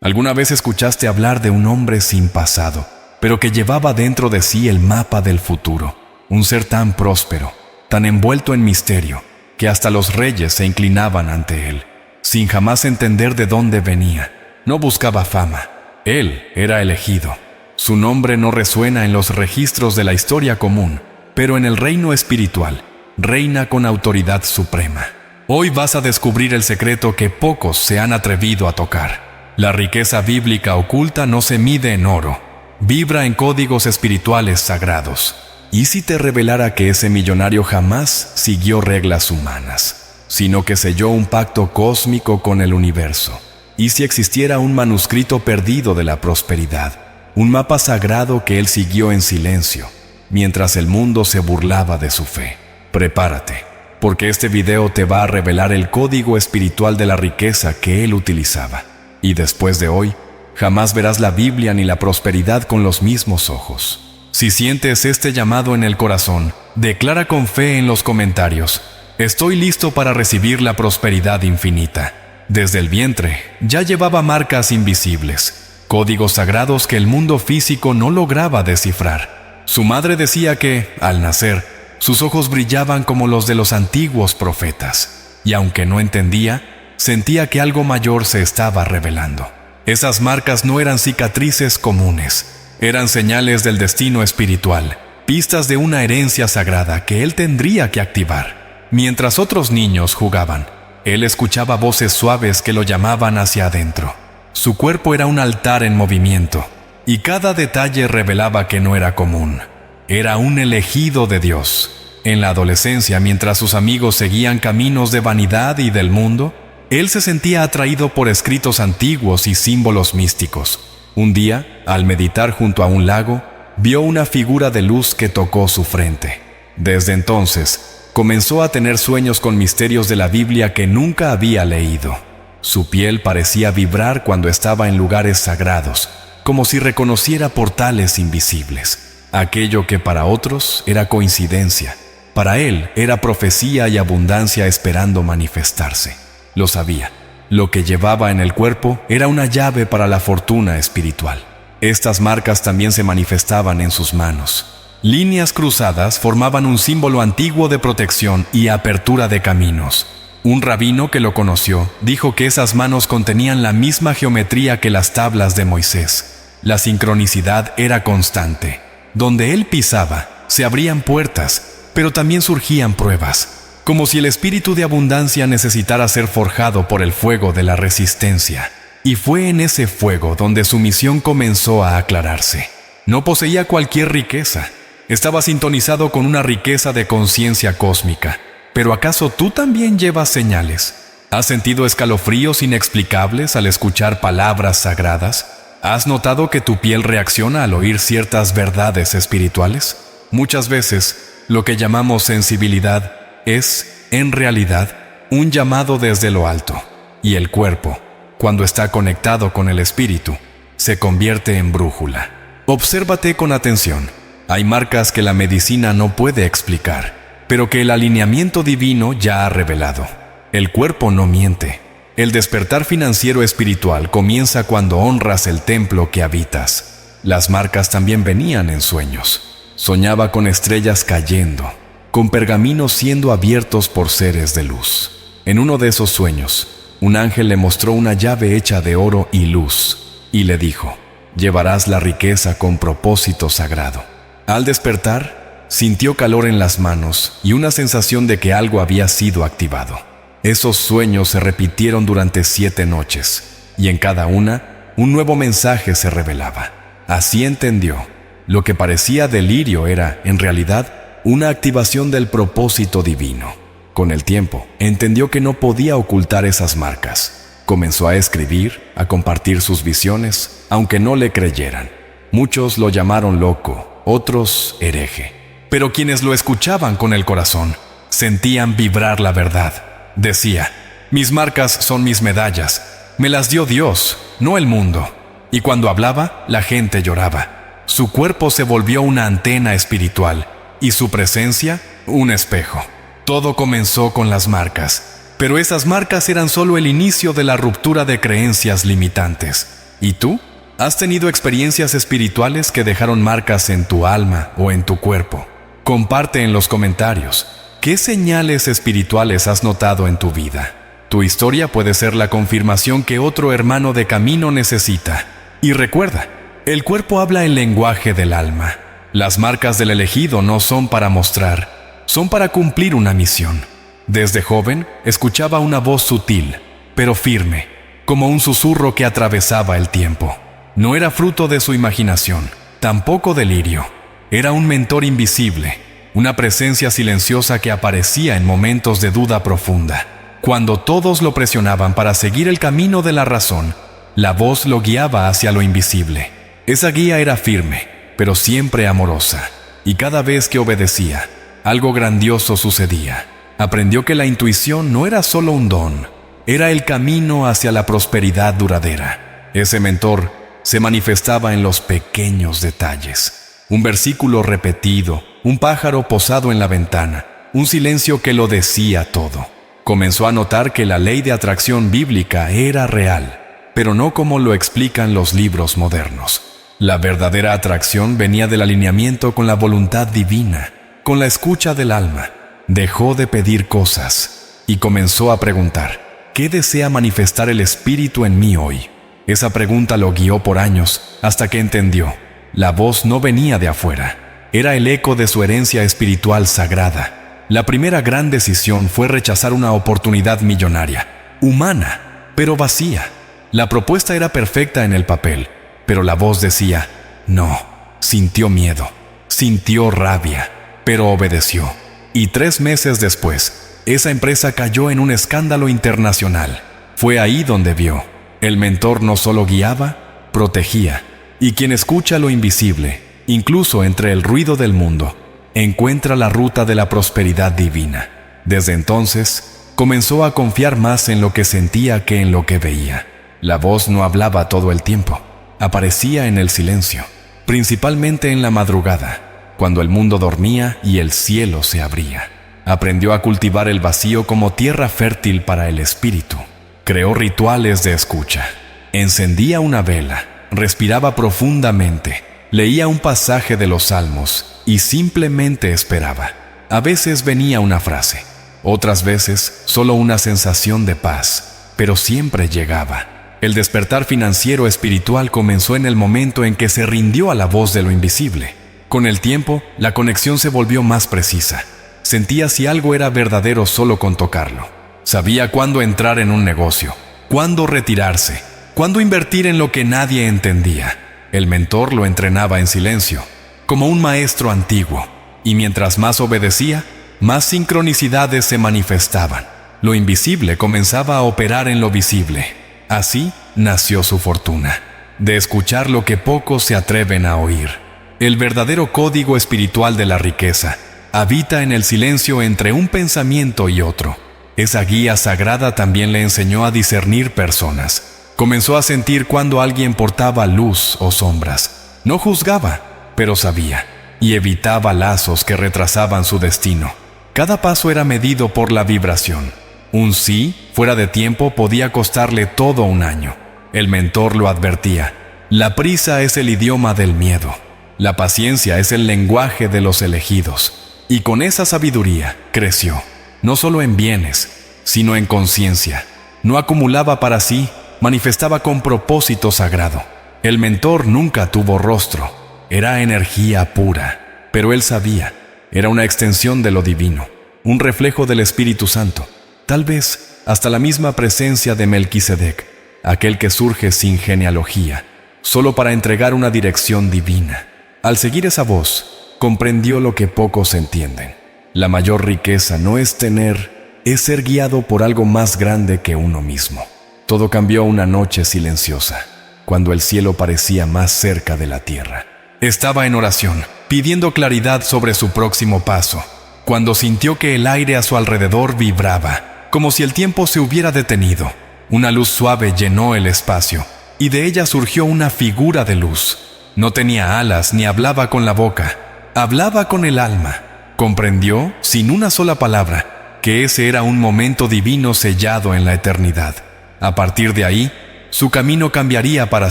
¿Alguna vez escuchaste hablar de un hombre sin pasado, pero que llevaba dentro de sí el mapa del futuro? Un ser tan próspero, tan envuelto en misterio, que hasta los reyes se inclinaban ante él, sin jamás entender de dónde venía. No buscaba fama. Él era elegido. Su nombre no resuena en los registros de la historia común, pero en el reino espiritual reina con autoridad suprema. Hoy vas a descubrir el secreto que pocos se han atrevido a tocar. La riqueza bíblica oculta no se mide en oro, vibra en códigos espirituales sagrados. ¿Y si te revelara que ese millonario jamás siguió reglas humanas, sino que selló un pacto cósmico con el universo? ¿Y si existiera un manuscrito perdido de la prosperidad, un mapa sagrado que él siguió en silencio, mientras el mundo se burlaba de su fe? Prepárate, porque este video te va a revelar el código espiritual de la riqueza que él utilizaba. Y después de hoy, jamás verás la Biblia ni la prosperidad con los mismos ojos. Si sientes este llamado en el corazón, declara con fe en los comentarios: estoy listo para recibir la prosperidad infinita. Desde el vientre ya llevaba marcas invisibles, códigos sagrados que el mundo físico no lograba descifrar. Su madre decía que, al nacer, sus ojos brillaban como los de los antiguos profetas, y aunque no entendía, sentía que algo mayor se estaba revelando. Esas marcas no eran cicatrices comunes, eran señales del destino espiritual, pistas de una herencia sagrada que él tendría que activar. Mientras otros niños jugaban, él escuchaba voces suaves que lo llamaban hacia adentro. Su cuerpo era un altar en movimiento, y cada detalle revelaba que no era común. Era un elegido de Dios. En la adolescencia, mientras sus amigos seguían caminos de vanidad y del mundo, él se sentía atraído por escritos antiguos y símbolos místicos. Un día, al meditar junto a un lago, vio una figura de luz que tocó su frente. Desde entonces, comenzó a tener sueños con misterios de la Biblia que nunca había leído. Su piel parecía vibrar cuando estaba en lugares sagrados, como si reconociera portales invisibles. Aquello que para otros era coincidencia, para él era profecía y abundancia esperando manifestarse. Lo sabía. Lo que llevaba en el cuerpo era una llave para la fortuna espiritual. Estas marcas también se manifestaban en sus manos. Líneas cruzadas formaban un símbolo antiguo de protección y apertura de caminos. Un rabino que lo conoció dijo que esas manos contenían la misma geometría que las tablas de Moisés. La sincronicidad era constante. Donde él pisaba, se abrían puertas, pero también surgían pruebas. Como si el espíritu de abundancia necesitara ser forjado por el fuego de la resistencia. Y fue en ese fuego donde su misión comenzó a aclararse. No poseía cualquier riqueza. Estaba sintonizado con una riqueza de conciencia cósmica. ¿Pero acaso tú también llevas señales? ¿Has sentido escalofríos inexplicables al escuchar palabras sagradas? ¿Has notado que tu piel reacciona al oír ciertas verdades espirituales? Muchas veces, lo que llamamos sensibilidad es, en realidad, un llamado desde lo alto, y el cuerpo, cuando está conectado con el espíritu, se convierte en brújula. Obsérvate con atención. Hay marcas que la medicina no puede explicar, pero que el alineamiento divino ya ha revelado. El cuerpo no miente. El despertar financiero espiritual comienza cuando honras el templo que habitas. Las marcas también venían en sueños. Soñaba con estrellas cayendo, con pergaminos siendo abiertos por seres de luz. En uno de esos sueños, un ángel le mostró una llave hecha de oro y luz, y le dijo: llevarás la riqueza con propósito sagrado. Al despertar, sintió calor en las manos y una sensación de que algo había sido activado. Esos sueños se repitieron durante 7 noches, y en cada una, un nuevo mensaje se revelaba. Así entendió. Lo que parecía delirio era, en realidad, una activación del propósito divino. Con el tiempo, entendió que no podía ocultar esas marcas. Comenzó a escribir, a compartir sus visiones, aunque no le creyeran. Muchos lo llamaron loco, otros hereje. Pero quienes lo escuchaban con el corazón, sentían vibrar la verdad. Decía: mis marcas son mis medallas, me las dio Dios, no el mundo. Y cuando hablaba, la gente lloraba. Su cuerpo se volvió una antena espiritual, y su presencia, un espejo. Todo comenzó con las marcas, pero esas marcas eran solo el inicio de la ruptura de creencias limitantes. ¿Y tú? ¿Has tenido experiencias espirituales que dejaron marcas en tu alma o en tu cuerpo? Comparte en los comentarios. ¿Qué señales espirituales has notado en tu vida? Tu historia puede ser la confirmación que otro hermano de camino necesita. Y recuerda, el cuerpo habla el lenguaje del alma. Las marcas del elegido no son para mostrar, son para cumplir una misión. Desde joven, escuchaba una voz sutil, pero firme, como un susurro que atravesaba el tiempo. No era fruto de su imaginación, tampoco delirio. Era un mentor invisible, una presencia silenciosa que aparecía en momentos de duda profunda. Cuando todos lo presionaban para seguir el camino de la razón, la voz lo guiaba hacia lo invisible. Esa guía era firme, pero siempre amorosa, y cada vez que obedecía, algo grandioso sucedía. Aprendió que la intuición no era solo un don, era el camino hacia la prosperidad duradera. Ese mentor se manifestaba en los pequeños detalles. Un versículo repetido, un pájaro posado en la ventana, un silencio que lo decía todo. Comenzó a notar que la ley de atracción bíblica era real, pero no como lo explican los libros modernos. La verdadera atracción venía del alineamiento con la voluntad divina, con la escucha del alma. Dejó de pedir cosas y comenzó a preguntar, ¿qué desea manifestar el Espíritu en mí hoy? Esa pregunta lo guió por años hasta que entendió. La voz no venía de afuera, era el eco de su herencia espiritual sagrada. La primera gran decisión fue rechazar una oportunidad millonaria, humana, pero vacía. La propuesta era perfecta en el papel, pero la voz decía, no. Sintió miedo, sintió rabia, pero obedeció. Y 3 meses después, esa empresa cayó en un escándalo internacional. Fue ahí donde vio. El mentor no solo guiaba, protegía. Y quien escucha lo invisible, incluso entre el ruido del mundo, encuentra la ruta de la prosperidad divina. Desde entonces, comenzó a confiar más en lo que sentía que en lo que veía. La voz no hablaba todo el tiempo. Aparecía en el silencio, principalmente en la madrugada, cuando el mundo dormía y el cielo se abría. Aprendió a cultivar el vacío como tierra fértil para el espíritu. Creó rituales de escucha. Encendía una vela, respiraba profundamente, leía un pasaje de los Salmos y simplemente esperaba. A veces venía una frase, otras veces solo una sensación de paz, pero siempre llegaba. El despertar financiero espiritual comenzó en el momento en que se rindió a la voz de lo invisible. Con el tiempo, la conexión se volvió más precisa. Sentía si algo era verdadero solo con tocarlo. Sabía cuándo entrar en un negocio, cuándo retirarse, cuándo invertir en lo que nadie entendía. El mentor lo entrenaba en silencio, como un maestro antiguo, y mientras más obedecía, más sincronicidades se manifestaban. Lo invisible comenzaba a operar en lo visible. Así nació su fortuna, de escuchar lo que pocos se atreven a oír. El verdadero código espiritual de la riqueza habita en el silencio entre un pensamiento y otro. Esa guía sagrada también le enseñó a discernir personas. Comenzó a sentir cuando alguien portaba luz o sombras. No juzgaba, pero sabía, y evitaba lazos que retrasaban su destino. Cada paso era medido por la vibración. Un sí, fuera de tiempo, podía costarle todo un año. El mentor lo advertía. La prisa es el idioma del miedo. La paciencia es el lenguaje de los elegidos. Y con esa sabiduría creció, no solo en bienes, sino en conciencia. No acumulaba para sí, manifestaba con propósito sagrado. El mentor nunca tuvo rostro, era energía pura, pero él sabía, era una extensión de lo divino, un reflejo del Espíritu Santo, tal vez hasta la misma presencia de Melquisedec, aquel que surge sin genealogía, solo para entregar una dirección divina. Al seguir esa voz, comprendió lo que pocos entienden. La mayor riqueza no es tener, es ser guiado por algo más grande que uno mismo. Todo cambió una noche silenciosa, cuando el cielo parecía más cerca de la tierra. Estaba en oración, pidiendo claridad sobre su próximo paso, cuando sintió que el aire a su alrededor vibraba, como si el tiempo se hubiera detenido. Una luz suave llenó el espacio, y de ella surgió una figura de luz. No tenía alas ni hablaba con la boca, hablaba con el alma. Comprendió, sin una sola palabra, que ese era un momento divino sellado en la eternidad. A partir de ahí, Su camino cambiaría para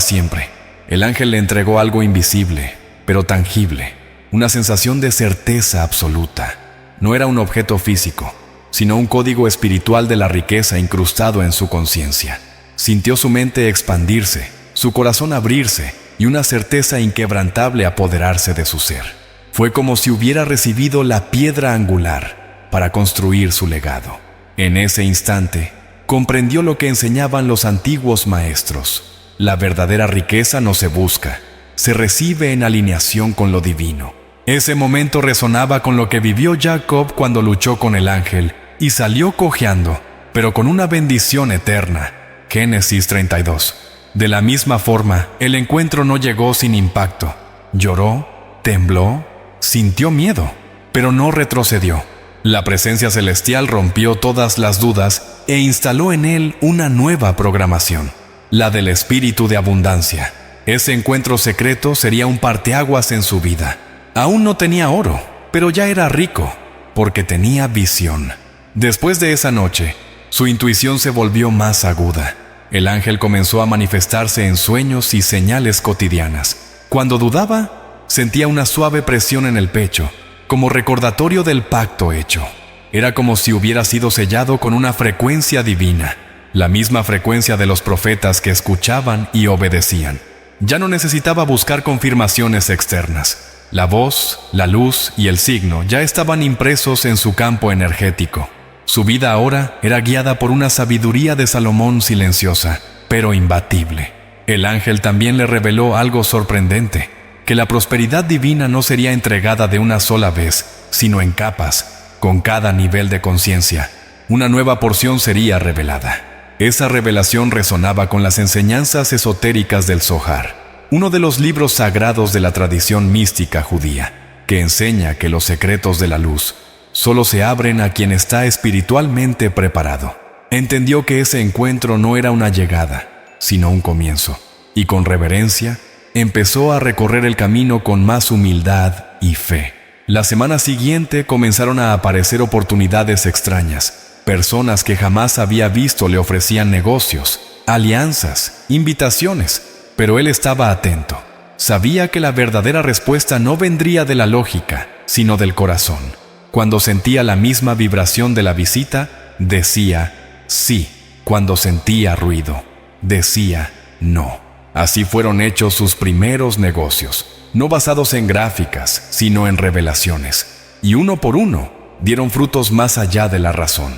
siempre. El ángel le entregó algo invisible, pero tangible, una sensación de certeza absoluta. No era un objeto físico, sino un código espiritual de la riqueza incrustado en su conciencia. Sintió su mente expandirse, su corazón abrirse y una certeza inquebrantable apoderarse de su ser. Fue como si hubiera recibido la piedra angular para construir su legado. En ese instante, comprendió lo que enseñaban los antiguos maestros. La verdadera riqueza no se busca, se recibe en alineación con lo divino. Ese momento resonaba con lo que vivió Jacob cuando luchó con el ángel y salió cojeando, pero con una bendición eterna. Génesis 32. De la misma forma, el encuentro no llegó sin impacto. Lloró, tembló, sintió miedo, pero no retrocedió. La presencia celestial rompió todas las dudas e instaló en él una nueva programación, la del espíritu de abundancia. Ese encuentro secreto sería un parteaguas en su vida. Aún no tenía oro, pero ya era rico, porque tenía visión. Después de esa noche, su intuición se volvió más aguda. El ángel comenzó a manifestarse en sueños y señales cotidianas. Cuando dudaba, sentía una suave presión en el pecho, como recordatorio del pacto hecho. Era como si hubiera sido sellado con una frecuencia divina, la misma frecuencia de los profetas que escuchaban y obedecían. Ya no necesitaba buscar confirmaciones externas. La voz, la luz y el signo ya estaban impresos en su campo energético. Su vida ahora era guiada por una sabiduría de Salomón silenciosa, pero imbatible. El ángel también le reveló algo sorprendente, que la prosperidad divina no sería entregada de una sola vez, sino en capas, con cada nivel de conciencia. Una nueva porción sería revelada. Esa revelación resonaba con las enseñanzas esotéricas del Zohar, uno de los libros sagrados de la tradición mística judía, que enseña que los secretos de la luz solo se abren a quien está espiritualmente preparado. Entendió que ese encuentro no era una llegada, sino un comienzo, y con reverencia empezó a recorrer el camino con más humildad y fe. La semana siguiente comenzaron a aparecer oportunidades extrañas. Personas que jamás había visto le ofrecían negocios, alianzas, invitaciones, pero él estaba atento. Sabía que la verdadera respuesta no vendría de la lógica, sino del corazón. Cuando sentía la misma vibración de la visita, decía sí. Cuando sentía ruido, decía no. Así fueron hechos sus primeros negocios, no basados en gráficas, sino en revelaciones. Y uno por uno, dieron frutos más allá de la razón.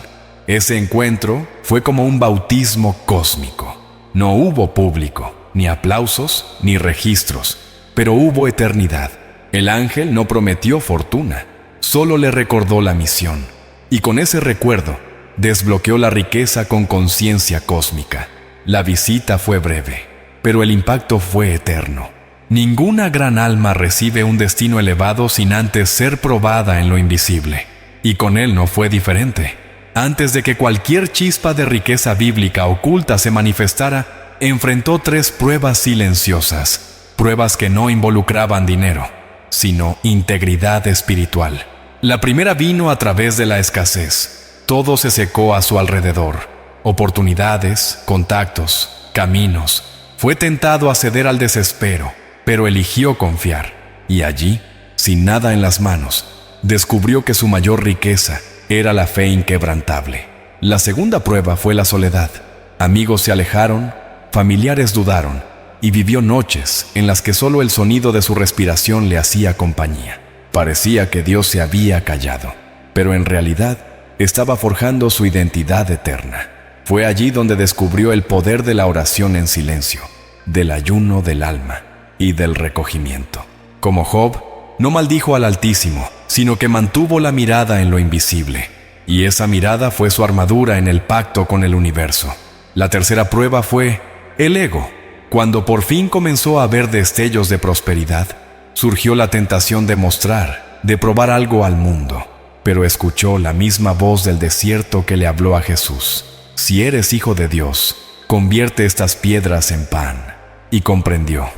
Ese encuentro fue como un bautismo cósmico. No hubo público, ni aplausos, ni registros, pero hubo eternidad. El ángel no prometió fortuna, solo le recordó la misión, y con ese recuerdo desbloqueó la riqueza con conciencia cósmica. La visita fue breve, pero el impacto fue eterno. Ninguna gran alma recibe un destino elevado sin antes ser probada en lo invisible, y con él no fue diferente. Antes de que cualquier chispa de riqueza bíblica oculta se manifestara, enfrentó 3 pruebas silenciosas, pruebas que no involucraban dinero, sino integridad espiritual. La primera vino a través de la escasez. Todo se secó a su alrededor. Oportunidades, contactos, caminos. Fue tentado a ceder al desespero, pero eligió confiar. Y allí, sin nada en las manos, descubrió que su mayor riqueza era la fe inquebrantable. La segunda prueba fue la soledad. Amigos se alejaron, familiares dudaron, y vivió noches en las que solo el sonido de su respiración le hacía compañía. Parecía que Dios se había callado, pero en realidad estaba forjando su identidad eterna. Fue allí donde descubrió el poder de la oración en silencio, del ayuno del alma y del recogimiento. Como Job, no maldijo al Altísimo, sino que mantuvo la mirada en lo invisible, y esa mirada fue su armadura en el pacto con el universo. La tercera prueba fue el ego. Cuando por fin comenzó a ver destellos de prosperidad, surgió la tentación de mostrar, de probar algo al mundo, pero escuchó la misma voz del desierto que le habló a Jesús. Si eres hijo de Dios, convierte estas piedras en pan. Y comprendió.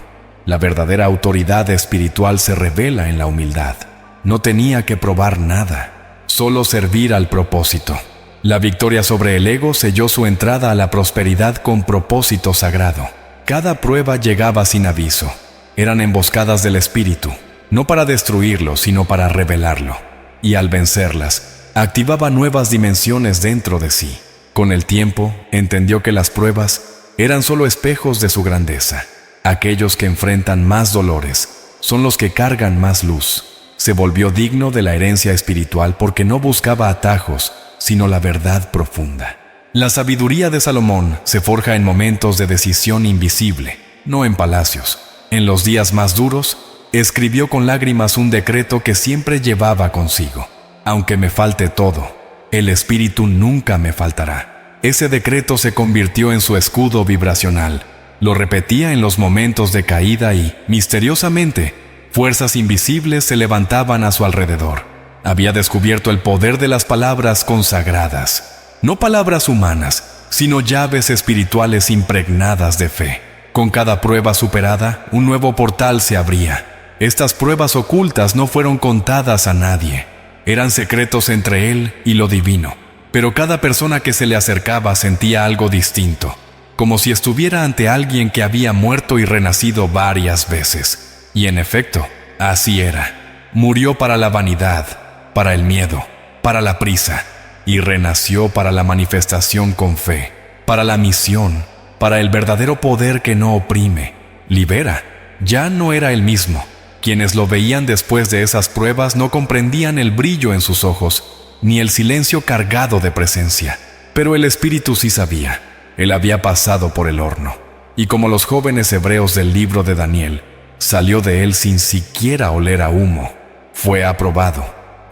La verdadera autoridad espiritual se revela en la humildad. No tenía que probar nada, solo servir al propósito. La victoria sobre el ego selló su entrada a la prosperidad con propósito sagrado. Cada prueba llegaba sin aviso. Eran emboscadas del espíritu, no para destruirlo, sino para revelarlo. Y al vencerlas, activaba nuevas dimensiones dentro de sí. Con el tiempo, entendió que las pruebas eran solo espejos de su grandeza. Aquellos que enfrentan más dolores son los que cargan más luz. Se volvió digno de la herencia espiritual porque no buscaba atajos, sino la verdad profunda. La sabiduría de Salomón se forja en momentos de decisión invisible, no en palacios. En los días más duros, escribió con lágrimas un decreto que siempre llevaba consigo. Aunque me falte todo, el espíritu nunca me faltará. Ese decreto se convirtió en su escudo vibracional. Lo repetía en los momentos de caída y, misteriosamente, fuerzas invisibles se levantaban a su alrededor. Había descubierto el poder de las palabras consagradas. No palabras humanas, sino llaves espirituales impregnadas de fe. Con cada prueba superada, un nuevo portal se abría. Estas pruebas ocultas no fueron contadas a nadie. Eran secretos entre él y lo divino. Pero cada persona que se le acercaba sentía algo distinto, como si estuviera ante alguien que había muerto y renacido varias veces. Y en efecto, así era. Murió para la vanidad, para el miedo, para la prisa, y renació para la manifestación con fe, para la misión, para el verdadero poder que no oprime, libera. Ya no era el mismo. Quienes lo veían después de esas pruebas no comprendían el brillo en sus ojos, ni el silencio cargado de presencia. Pero el espíritu sí sabía. Él había pasado por el horno, y como los jóvenes hebreos del libro de Daniel, salió de él sin siquiera oler a humo. Fue aprobado,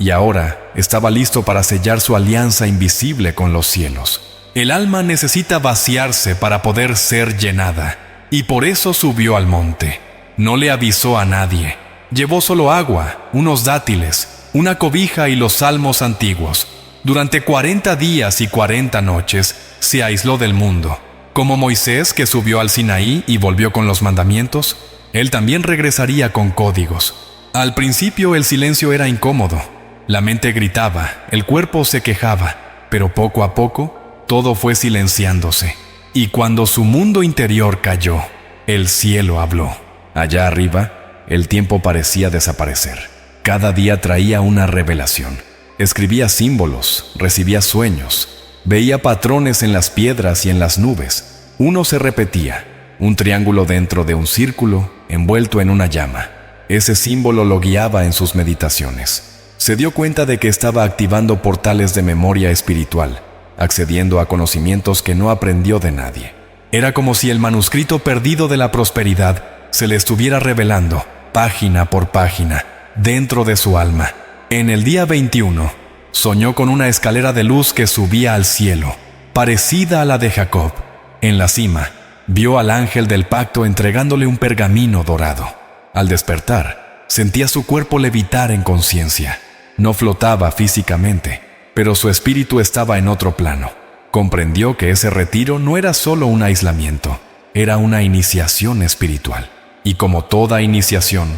y ahora estaba listo para sellar su alianza invisible con los cielos. El alma necesita vaciarse para poder ser llenada, y por eso subió al monte. No le avisó a nadie. Llevó solo agua, unos dátiles, una cobija y los salmos antiguos. Durante 40 días y 40 noches se aisló del mundo. Como Moisés, que subió al Sinaí y volvió con los mandamientos, él también regresaría con códigos. Al principio el silencio era incómodo. La mente gritaba, el cuerpo se quejaba, pero poco a poco todo fue silenciándose. Y cuando su mundo interior cayó, el cielo habló. Allá arriba, el tiempo parecía desaparecer. Cada día traía una revelación. Escribía símbolos, recibía sueños, veía patrones en las piedras y en las nubes. Uno se repetía, un triángulo dentro de un círculo, envuelto en una llama. Ese símbolo lo guiaba en sus meditaciones. Se dio cuenta de que estaba activando portales de memoria espiritual, accediendo a conocimientos que no aprendió de nadie. Era como si el manuscrito perdido de la prosperidad se le estuviera revelando, página por página, dentro de su alma. En el día 21, soñó con una escalera de luz que subía al cielo, parecida a la de Jacob. En la cima, vio al ángel del pacto entregándole un pergamino dorado. Al despertar, sentía su cuerpo levitar en conciencia. No flotaba físicamente, pero su espíritu estaba en otro plano. Comprendió que ese retiro no era solo un aislamiento, era una iniciación espiritual. Y como toda iniciación,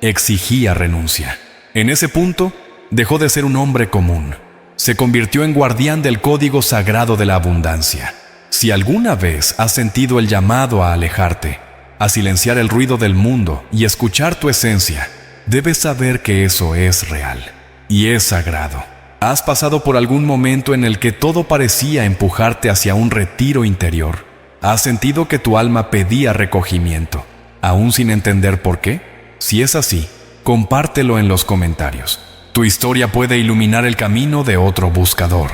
exigía renuncia. En ese punto, dejó de ser un hombre común. Se convirtió en guardián del código sagrado de la abundancia. Si alguna vez has sentido el llamado a alejarte, a silenciar el ruido del mundo y escuchar tu esencia, debes saber que eso es real y es sagrado. ¿Has pasado por algún momento en el que todo parecía empujarte hacia un retiro interior? ¿Has sentido que tu alma pedía recogimiento, aún sin entender por qué? Si es así, compártelo en los comentarios. Tu historia puede iluminar el camino de otro buscador,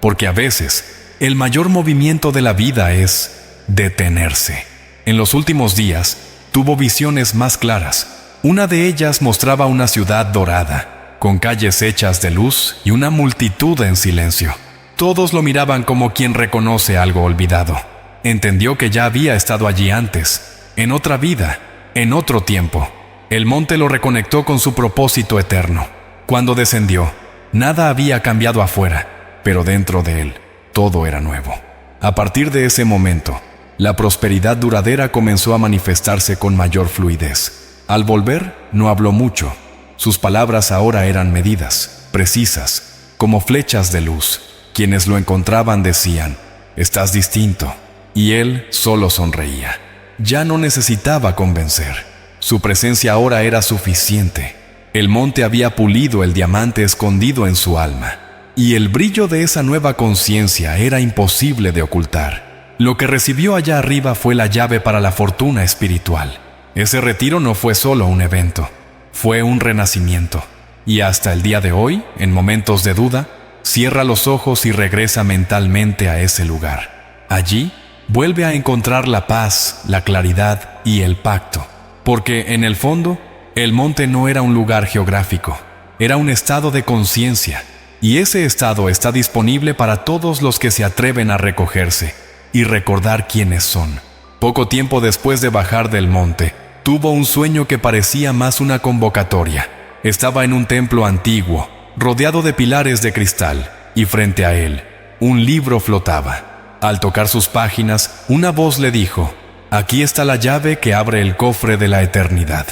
porque a veces el mayor movimiento de la vida es detenerse. En los últimos días, tuvo visiones más claras. Una de ellas mostraba una ciudad dorada, con calles hechas de luz y una multitud en silencio. Todos lo miraban como quien reconoce algo olvidado. Entendió que ya había estado allí antes, en otra vida, en otro tiempo. El monte lo reconectó con su propósito eterno. Cuando descendió, nada había cambiado afuera, pero dentro de él, todo era nuevo. A partir de ese momento, la prosperidad duradera comenzó a manifestarse con mayor fluidez. Al volver, no habló mucho. Sus palabras ahora eran medidas, precisas, como flechas de luz. Quienes lo encontraban decían: «Estás distinto», y él solo sonreía. Ya no necesitaba convencer. Su presencia ahora era suficiente. El monte había pulido el diamante escondido en su alma, y el brillo de esa nueva conciencia era imposible de ocultar. Lo que recibió allá arriba fue la llave para la fortuna espiritual. Ese retiro no fue solo un evento, fue un renacimiento. Y hasta el día de hoy, en momentos de duda, cierra los ojos y regresa mentalmente a ese lugar. Allí, vuelve a encontrar la paz, la claridad y el pacto. Porque, en el fondo, el monte no era un lugar geográfico, era un estado de conciencia. Y ese estado está disponible para todos los que se atreven a recogerse y recordar quiénes son. Poco tiempo después de bajar del monte, tuvo un sueño que parecía más una convocatoria. Estaba en un templo antiguo, rodeado de pilares de cristal, y frente a él, un libro flotaba. Al tocar sus páginas, una voz le dijo: «Aquí está la llave que abre el cofre de la eternidad».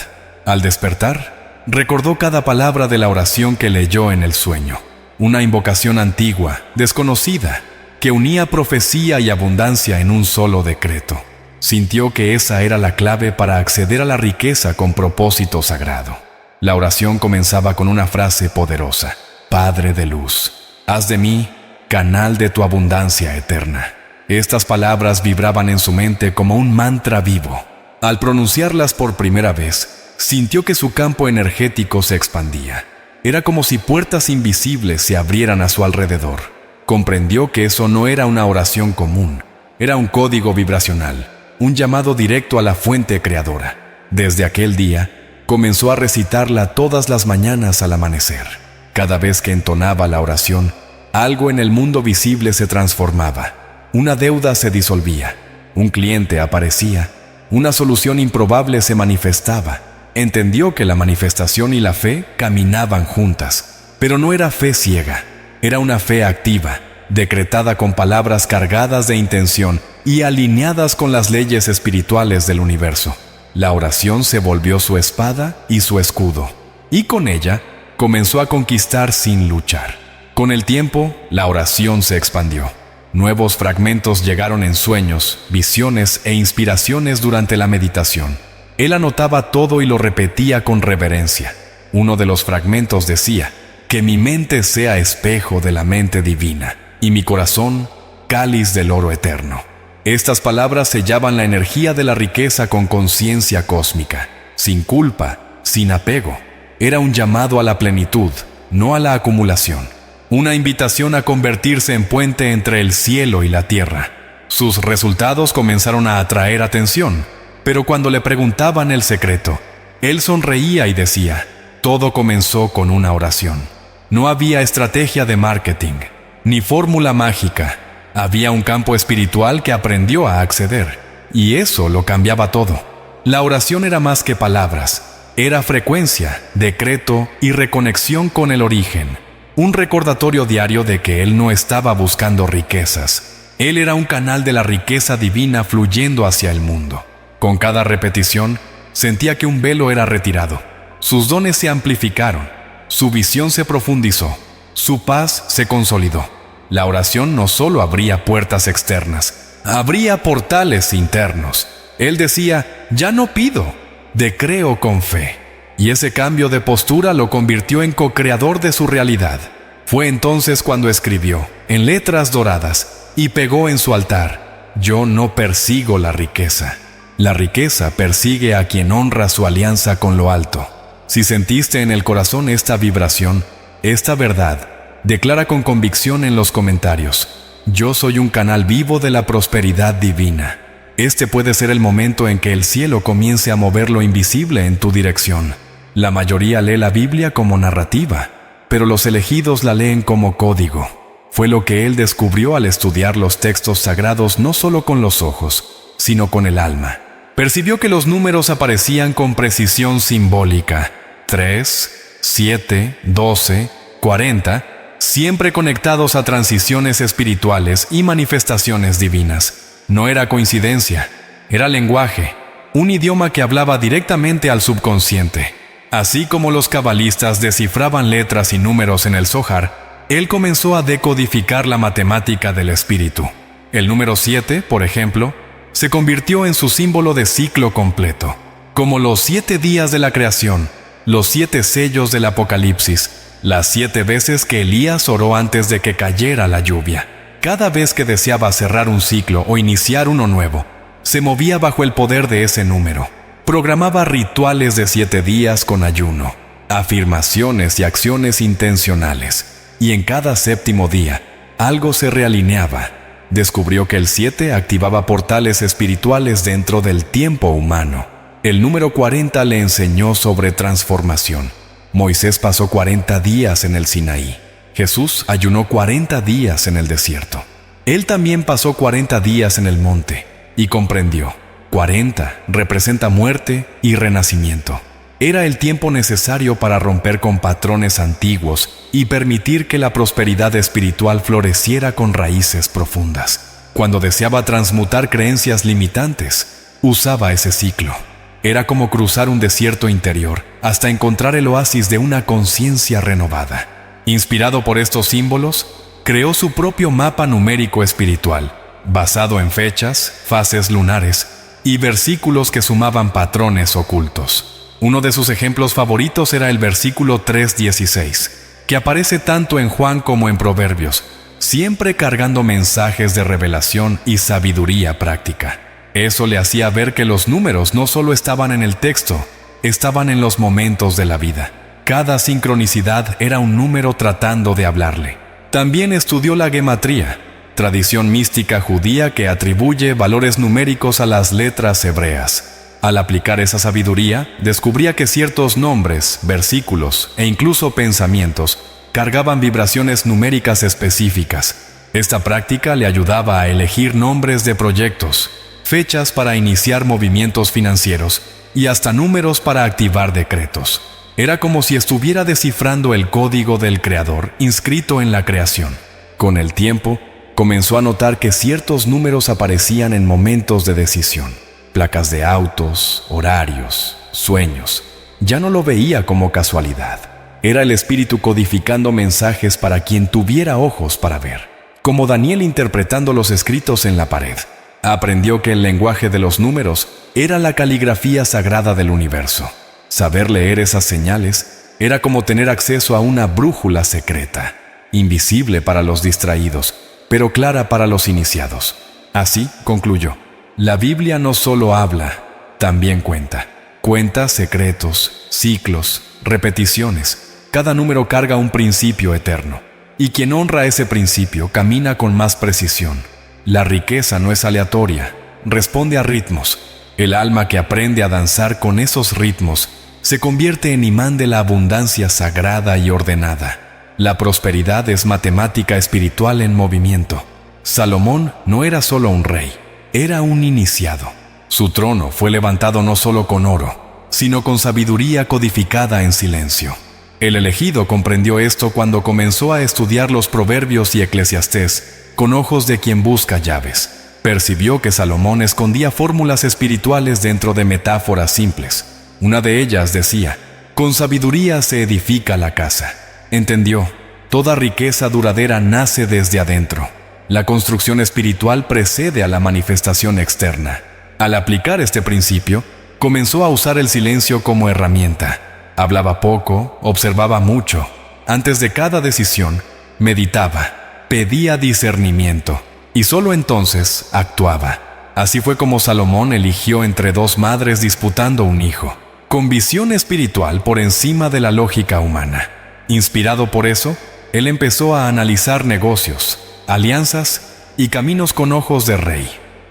Al despertar, recordó cada palabra de la oración que leyó en el sueño. Una invocación antigua, desconocida, que unía profecía y abundancia en un solo decreto. Sintió que esa era la clave para acceder a la riqueza con propósito sagrado. La oración comenzaba con una frase poderosa: «Padre de luz, haz de mí canal de tu abundancia eterna». Estas palabras vibraban en su mente como un mantra vivo. Al pronunciarlas por primera vez, sintió que su campo energético se expandía. Era como si puertas invisibles se abrieran a su alrededor. Comprendió que eso no era una oración común, era un código vibracional, un llamado directo a la fuente creadora. Desde aquel día, comenzó a recitarla todas las mañanas al amanecer. Cada vez que entonaba la oración, algo en el mundo visible se transformaba. Una deuda se disolvía, un cliente aparecía, una solución improbable se manifestaba. Entendió que la manifestación y la fe caminaban juntas, pero no era fe ciega, era una fe activa, decretada con palabras cargadas de intención y alineadas con las leyes espirituales del universo. La oración se volvió su espada y su escudo, y con ella comenzó a conquistar sin luchar. Con el tiempo, la oración se expandió. Nuevos fragmentos llegaron en sueños, visiones e inspiraciones durante la meditación. Él anotaba todo y lo repetía con reverencia. Uno de los fragmentos decía: «Que mi mente sea espejo de la mente divina, y mi corazón, cáliz del oro eterno». Estas palabras sellaban la energía de la riqueza con conciencia cósmica, sin culpa, sin apego. Era un llamado a la plenitud, no a la acumulación. Una invitación a convertirse en puente entre el cielo y la tierra. Sus resultados comenzaron a atraer atención. Pero cuando le preguntaban el secreto, él sonreía y decía: «Todo comenzó con una oración». No había estrategia de marketing, ni fórmula mágica. Había un campo espiritual que aprendió a acceder, y eso lo cambiaba todo. La oración era más que palabras, era frecuencia, decreto y reconexión con el origen. Un recordatorio diario de que él no estaba buscando riquezas. Él era un canal de la riqueza divina fluyendo hacia el mundo. Con cada repetición, sentía que un velo era retirado. Sus dones se amplificaron, su visión se profundizó, su paz se consolidó. La oración no solo abría puertas externas, abría portales internos. Él decía: «Ya no pido, decreo con fe». Y ese cambio de postura lo convirtió en co-creador de su realidad. Fue entonces cuando escribió, en letras doradas, y pegó en su altar: «Yo no persigo la riqueza. La riqueza persigue a quien honra su alianza con lo alto». Si sentiste en el corazón esta vibración, esta verdad, declara con convicción en los comentarios: «Yo soy un canal vivo de la prosperidad divina». Este puede ser el momento en que el cielo comience a mover lo invisible en tu dirección. La mayoría lee la Biblia como narrativa, pero los elegidos la leen como código. Fue lo que él descubrió al estudiar los textos sagrados no solo con los ojos, sino con el alma. Percibió que los números aparecían con precisión simbólica: 3, 7, 12, 40, siempre conectados a transiciones espirituales y manifestaciones divinas. No era coincidencia, era lenguaje, un idioma que hablaba directamente al subconsciente. Así como los cabalistas descifraban letras y números en el Zohar, Él comenzó a decodificar la matemática del espíritu. El número 7, por ejemplo, se convirtió en su símbolo de ciclo completo, como los 7 días de la creación, los 7 sellos del Apocalipsis, las 7 veces que Elías oró antes de que cayera la lluvia. Cada vez que deseaba cerrar un ciclo o iniciar uno nuevo, se movía bajo el poder de ese número. Programaba rituales de 7 días con ayuno, afirmaciones y acciones intencionales. Y en cada séptimo día, algo se realineaba. Descubrió que el 7 activaba portales espirituales dentro del tiempo humano. El número 40 le enseñó sobre transformación. Moisés pasó 40 días en el Sinaí. Jesús ayunó 40 días en el desierto. Él también pasó 40 días en el monte y comprendió. 40 representa muerte y renacimiento. Era el tiempo necesario para romper con patrones antiguos y permitir que la prosperidad espiritual floreciera con raíces profundas. Cuando deseaba transmutar creencias limitantes, usaba ese ciclo. Era como cruzar un desierto interior hasta encontrar el oasis de una conciencia renovada. Inspirado por estos símbolos, creó su propio mapa numérico espiritual, basado en fechas, fases lunares y versículos que sumaban patrones ocultos. Uno de sus ejemplos favoritos era el versículo 3:16, que aparece tanto en Juan como en Proverbios, siempre cargando mensajes de revelación y sabiduría práctica. Eso le hacía ver que los números no solo estaban en el texto, estaban en los momentos de la vida. Cada sincronicidad era un número tratando de hablarle. También estudió la gematría, tradición mística judía que atribuye valores numéricos a las letras hebreas. Al aplicar esa sabiduría, descubría que ciertos nombres, versículos e incluso pensamientos cargaban vibraciones numéricas específicas. Esta práctica le ayudaba a elegir nombres de proyectos, fechas para iniciar movimientos financieros y hasta números para activar decretos. Era como si estuviera descifrando el código del Creador inscrito en la creación. Con el tiempo, comenzó a notar que ciertos números aparecían en momentos de decisión. Placas de autos, horarios, sueños. Ya no lo veía como casualidad. Era el espíritu codificando mensajes para quien tuviera ojos para ver. Como Daniel interpretando los escritos en la pared. Aprendió que el lenguaje de los números era la caligrafía sagrada del universo. Saber leer esas señales era como tener acceso a una brújula secreta, invisible para los distraídos, pero clara para los iniciados. Así concluyó. La Biblia no solo habla, también cuenta. Cuenta secretos, ciclos, repeticiones. Cada número carga un principio eterno. Y quien honra ese principio camina con más precisión. La riqueza no es aleatoria, responde a ritmos. El alma que aprende a danzar con esos ritmos se convierte en imán de la abundancia sagrada y ordenada. La prosperidad es matemática espiritual en movimiento. Salomón no era solo un rey. Era un iniciado. Su trono fue levantado no solo con oro, sino con sabiduría codificada en silencio. El elegido comprendió esto cuando comenzó a estudiar los Proverbios y Eclesiastés con ojos de quien busca llaves. Percibió que Salomón escondía fórmulas espirituales dentro de metáforas simples. Una de ellas decía, con sabiduría se edifica la casa. Entendió, toda riqueza duradera nace desde adentro. La construcción espiritual precede a la manifestación externa. Al aplicar este principio, comenzó a usar el silencio como herramienta. Hablaba poco, observaba mucho. Antes de cada decisión, meditaba, pedía discernimiento y solo entonces actuaba. Así fue como Salomón eligió entre 2 madres disputando un hijo, con visión espiritual por encima de la lógica humana. Inspirado por eso, él empezó a analizar negocios, alianzas y caminos con ojos de rey,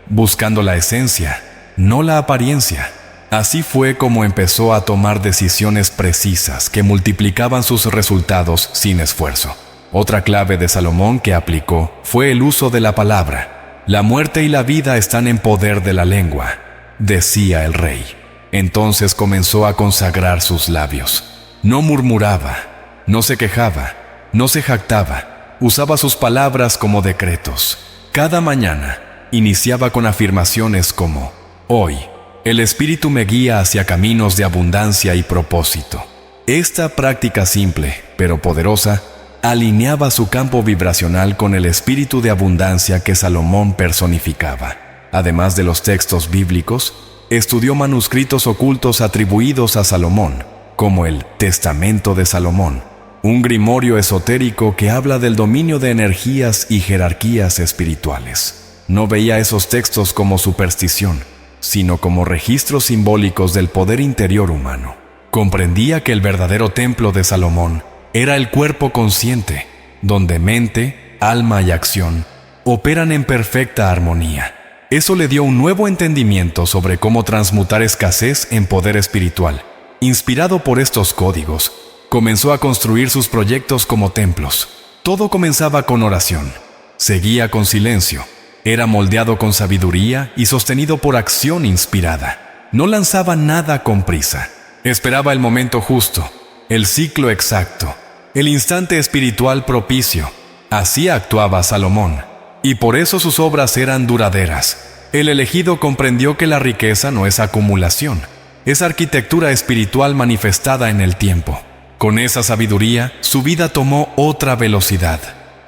buscando la esencia, no la apariencia. Así fue como empezó a tomar decisiones precisas que multiplicaban sus resultados sin esfuerzo. Otra clave de Salomón que aplicó fue el uso de la palabra. La muerte y la vida están en poder de la lengua, decía el rey. Entonces comenzó a consagrar sus labios. No murmuraba, no se quejaba, no se jactaba. Usaba sus palabras como decretos. Cada mañana iniciaba con afirmaciones como: hoy, el Espíritu me guía hacia caminos de abundancia y propósito. Esta práctica simple, pero poderosa, alineaba su campo vibracional con el espíritu de abundancia que Salomón personificaba. Además de los textos bíblicos, estudió manuscritos ocultos atribuidos a Salomón, como el Testamento de Salomón, un grimorio esotérico que habla del dominio de energías y jerarquías espirituales. No veía esos textos como superstición, sino como registros simbólicos del poder interior humano. Comprendía que el verdadero templo de Salomón era el cuerpo consciente, donde mente, alma y acción operan en perfecta armonía. Eso le dio un nuevo entendimiento sobre cómo transmutar escasez en poder espiritual. Inspirado por estos códigos, comenzó a construir sus proyectos como templos. Todo comenzaba con oración, seguía con silencio, era moldeado con sabiduría y sostenido por acción inspirada. No lanzaba nada con prisa. Esperaba el momento justo, el ciclo exacto, el instante espiritual propicio. Así actuaba Salomón, y por eso sus obras eran duraderas. El elegido comprendió que la riqueza no es acumulación, es arquitectura espiritual manifestada en el tiempo. Con esa sabiduría, su vida tomó otra velocidad.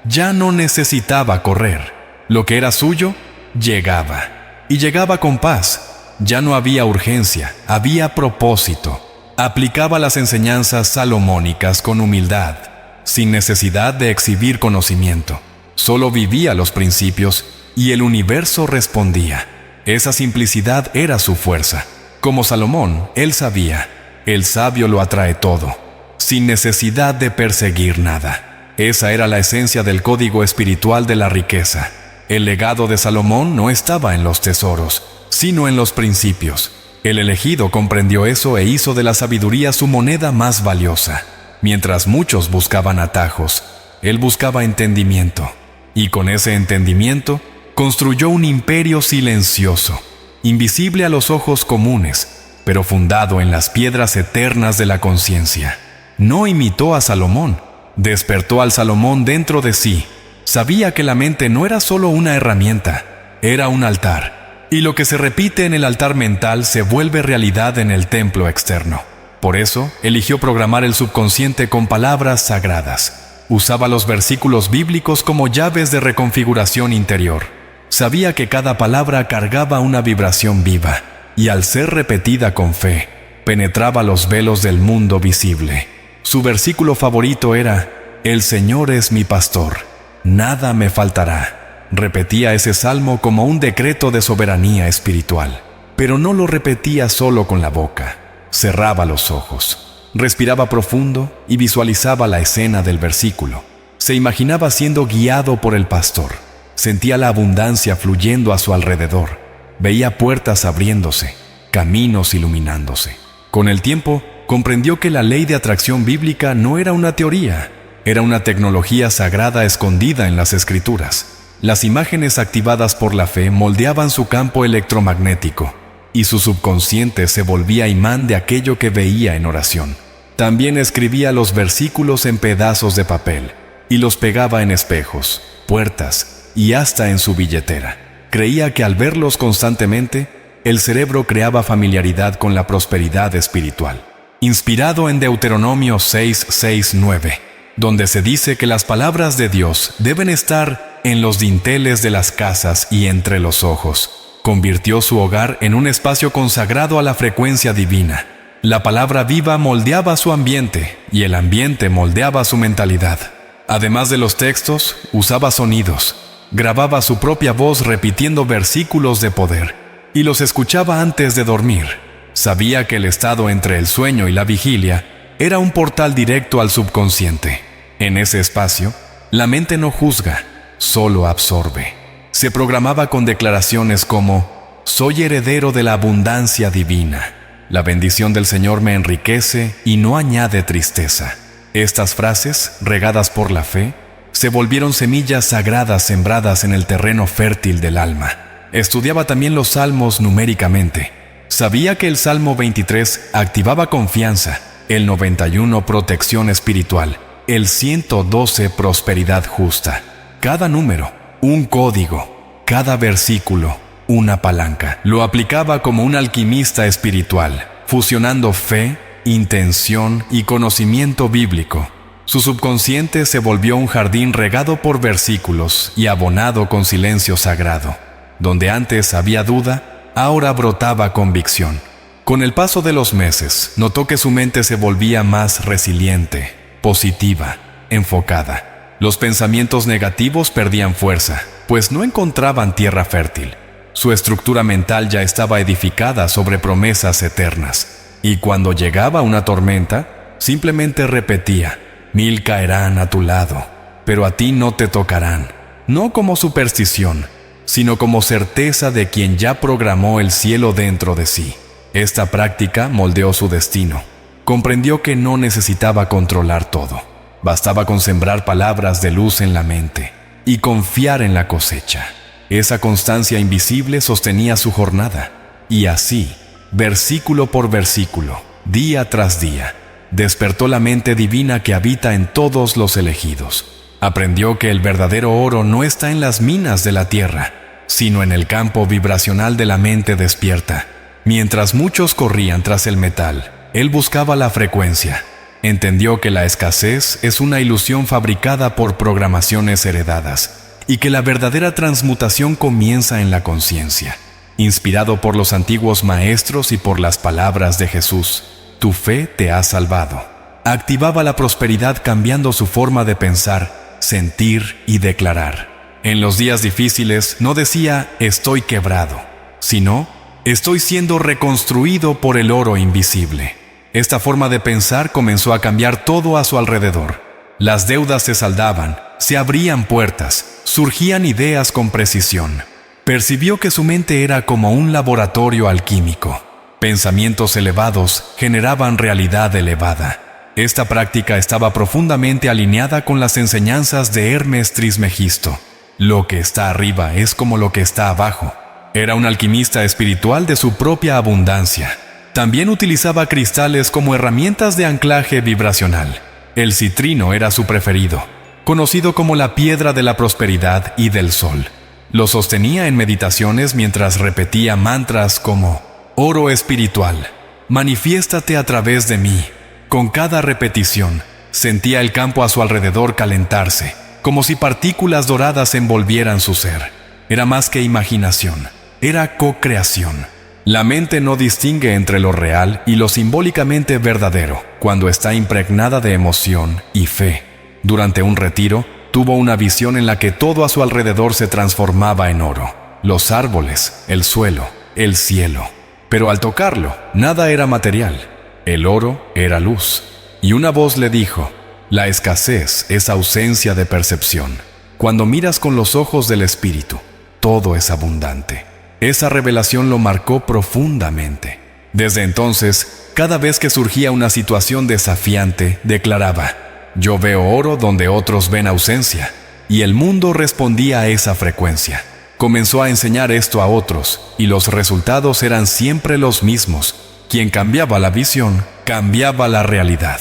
Ya no necesitaba correr. Lo que era suyo, llegaba. Y llegaba con paz. Ya no había urgencia, había propósito. Aplicaba las enseñanzas salomónicas con humildad, sin necesidad de exhibir conocimiento. Solo vivía los principios y el universo respondía. Esa simplicidad era su fuerza. Como Salomón, él sabía, el sabio lo atrae todo, sin necesidad de perseguir nada. Esa era la esencia del código espiritual de la riqueza. El legado de Salomón no estaba en los tesoros, sino en los principios. El elegido comprendió eso e hizo de la sabiduría su moneda más valiosa. Mientras muchos buscaban atajos, él buscaba entendimiento. Y con ese entendimiento, construyó un imperio silencioso, invisible a los ojos comunes, pero fundado en las piedras eternas de la conciencia. No imitó a Salomón, despertó al Salomón dentro de sí. Sabía que la mente no era solo una herramienta, era un altar. Y lo que se repite en el altar mental se vuelve realidad en el templo externo. Por eso, eligió programar el subconsciente con palabras sagradas. Usaba los versículos bíblicos como llaves de reconfiguración interior. Sabía que cada palabra cargaba una vibración viva, y al ser repetida con fe, penetraba los velos del mundo visible. Su versículo favorito era: «El Señor es mi pastor, nada me faltará». Repetía ese salmo como un decreto de soberanía espiritual, pero no lo repetía solo con la boca. Cerraba los ojos, respiraba profundo y visualizaba la escena del versículo. Se imaginaba siendo guiado por el pastor. Sentía la abundancia fluyendo a su alrededor. Veía puertas abriéndose, caminos iluminándose. Con el tiempo, comprendió que la ley de atracción bíblica no era una teoría, era una tecnología sagrada escondida en las Escrituras. Las imágenes activadas por la fe moldeaban su campo electromagnético, y su subconsciente se volvía imán de aquello que veía en oración. También escribía los versículos en pedazos de papel, y los pegaba en espejos, puertas y hasta en su billetera. Creía que al verlos constantemente, el cerebro creaba familiaridad con la prosperidad espiritual. Inspirado en Deuteronomio 6:6-9, donde se dice que las palabras de Dios deben estar en los dinteles de las casas y entre los ojos, convirtió su hogar en un espacio consagrado a la frecuencia divina. La palabra viva moldeaba su ambiente y el ambiente moldeaba su mentalidad. Además de los textos, usaba sonidos. Grababa su propia voz repitiendo versículos de poder y los escuchaba antes de dormir. Sabía que el estado entre el sueño y la vigilia era un portal directo al subconsciente. En ese espacio, la mente no juzga, solo absorbe. Se programaba con declaraciones como: «Soy heredero de la abundancia divina. La bendición del Señor me enriquece y no añade tristeza». Estas frases, regadas por la fe, se volvieron semillas sagradas sembradas en el terreno fértil del alma. Estudiaba también los salmos numéricamente. Sabía que el Salmo 23 activaba confianza, el 91 protección espiritual, el 112 prosperidad justa. Cada número, un código, cada versículo, una palanca. Lo aplicaba como un alquimista espiritual, fusionando fe, intención y conocimiento bíblico. Su subconsciente se volvió un jardín regado por versículos y abonado con silencio sagrado. Donde antes había duda, ahora brotaba convicción. Con el paso de los meses, notó que su mente se volvía más resiliente, positiva, enfocada. Los pensamientos negativos perdían fuerza, pues no encontraban tierra fértil. Su estructura mental ya estaba edificada sobre promesas eternas. Y cuando llegaba una tormenta, simplemente repetía: 1000 caerán a tu lado, pero a ti no te tocarán. No como superstición, sino como certeza de quien ya programó el cielo dentro de sí. Esta práctica moldeó su destino. Comprendió que no necesitaba controlar todo. Bastaba con sembrar palabras de luz en la mente y confiar en la cosecha. Esa constancia invisible sostenía su jornada. Y así, versículo por versículo, día tras día, despertó la mente divina que habita en todos los elegidos. Aprendió que el verdadero oro no está en las minas de la tierra, sino en el campo vibracional de la mente despierta. Mientras muchos corrían tras el metal, él buscaba la frecuencia. Entendió que la escasez es una ilusión fabricada por programaciones heredadas y que la verdadera transmutación comienza en la conciencia. Inspirado por los antiguos maestros y por las palabras de Jesús, tu fe te ha salvado. Activaba la prosperidad cambiando su forma de pensar, sentir y declarar. En los días difíciles no decía estoy quebrado, sino estoy siendo reconstruido por el oro invisible. Esta forma de pensar comenzó a cambiar todo a su alrededor. Las deudas se saldaban, se abrían puertas, surgían ideas con precisión. Percibió que su mente era como un laboratorio alquímico. Pensamientos elevados generaban realidad elevada. Esta práctica estaba profundamente alineada con las enseñanzas de Hermes Trismegisto. Lo que está arriba es como lo que está abajo. Era un alquimista espiritual de su propia abundancia. También utilizaba cristales como herramientas de anclaje vibracional. El citrino era su preferido, conocido como la piedra de la prosperidad y del sol. Lo sostenía en meditaciones mientras repetía mantras como oro espiritual, manifiéstate a través de mí. Con cada repetición, sentía el campo a su alrededor calentarse, como si partículas doradas envolvieran su ser. Era más que imaginación, era co-creación. La mente no distingue entre lo real y lo simbólicamente verdadero cuando está impregnada de emoción y fe. Durante un retiro, tuvo una visión en la que todo a su alrededor se transformaba en oro. Los árboles, el suelo, el cielo. Pero al tocarlo, nada era material. El oro era luz. Y una voz le dijo: la escasez es ausencia de percepción. Cuando miras con los ojos del espíritu, todo es abundante. Esa revelación lo marcó profundamente. Desde entonces, cada vez que surgía una situación desafiante, declaraba: yo veo oro donde otros ven ausencia. Y el mundo respondía a esa frecuencia. Comenzó a enseñar esto a otros, y los resultados eran siempre los mismos. Quien cambiaba la visión, cambiaba la realidad.